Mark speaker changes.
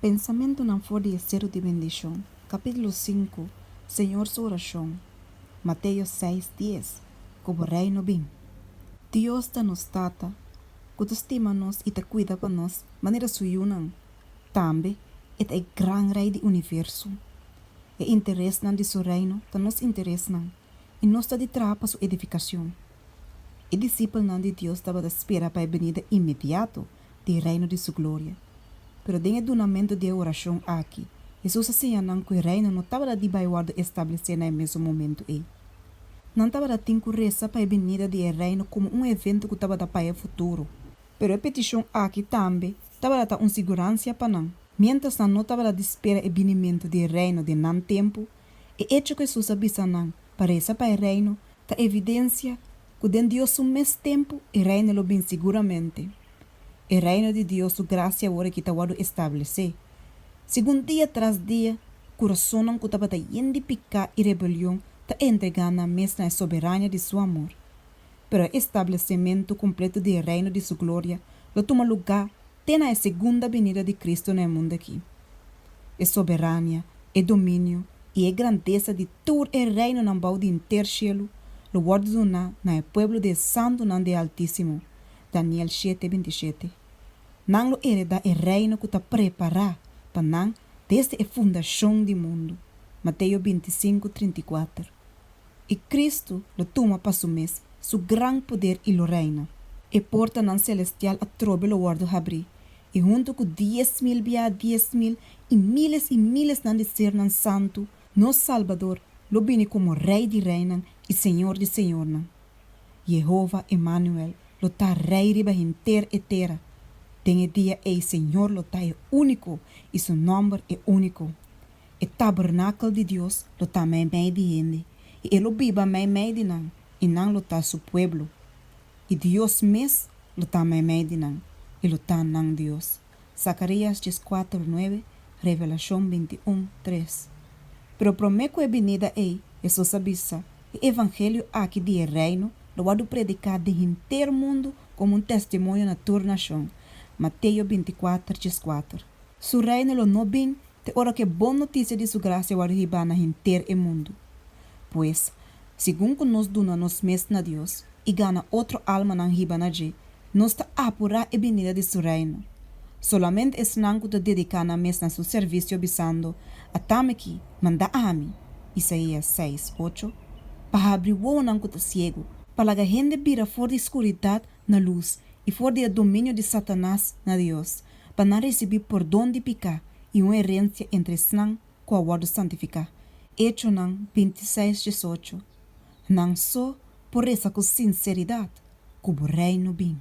Speaker 1: Pensamento não for de cero de bendição. Capítulo 5. Senhor sua oração. Mateus 6:10. Como reino bem. Deus ta nos tata, que estima nos e te cuida para nós, maneira suyunan. Também, é grande rei do universo. E interesse de seu reino, ta nos interesse não. E nós ta de trapa sua edificação. E discípulo de Deus estava de espera para a venida imediato do reino de sua glória. Pero den edunamento de oração aqui, Jesus assinala que o reino não estava de baiuardo estabelecer no mesmo momento. Não estava de ter reza para a venida do reino como evento que estava de para o futuro. Pero a petição aqui também estava de dar uma segurança para nós. Mientras não estava de esperar o venimento do reino de não tempo, e hecho que Jesus avisa nós para reza para o reino, está evidência que dentro de Deus mesmo tempo, o reino lo bem seguramente. O reino de Deus, sua graça agora que está estabelecer. Segundo dia tras dia, coração não que estava de pecado e rebelião, está entregando a mesma soberania de seu amor. Pero o estabelecimento completo do reino de sua glória, lo toma lugar tem a segunda venida de Cristo no mundo aqui. É soberania, é domínio e é grandeza de todo o reino na bau de intercielo, lo guardo na povo de santo nan de Altíssimo. Daniel 7:27. Nang lo hereda o reino que está preparado para nang desde a fundação do mundo. Mateus 25:34. E Cristo lo toma para su mês, su gran poder e lo reina. E porta nan celestial a trobe lo guardo abrir. E junto com 10.000 via 10.000 e miles nan de ser nan santo, nos Salvador lo vine como rei de reina e senhor de senhor nan. Jehová Emmanuel lo tá rei riba inteira e terra. Tem o dia e Senhor lo tá é único e seu nome é único. O tabernáculo de Deus lo tá meio de gente e ele viva meio de nós e não lo tá seu pueblo. E Deus mesmo lo tá meio de nós e lo tá não Deus. Zacarias 4:9, Revelação 21:3. Pero prometo a venida Jesus avisa, o evangelho aqui de reino lo vado predicar de inteiro mundo como testemunho na tua nação. Mateus 24:4. Su reino lo no bem, te ora que boa notícia de sua graça vado ribar na inteiro o mundo. Pois, segundo nos dona nos mesmos na Deus e gana outro alma na riba na je, nos está apurar a venida de su reino. Solamente es nanco te dedicar na mesma su serviço obisando a tameki manda ami. Isaías 6:8. Para abrir o nanco te ciego, para que a gente vira fora da escuridão na luz e fora do domínio de Satanás na Deus, para não receber perdão de pecar e uma herência entre snang com a guarda santificar. Hecho nan 26:18. Não só por essa com sinceridade, como reino bem.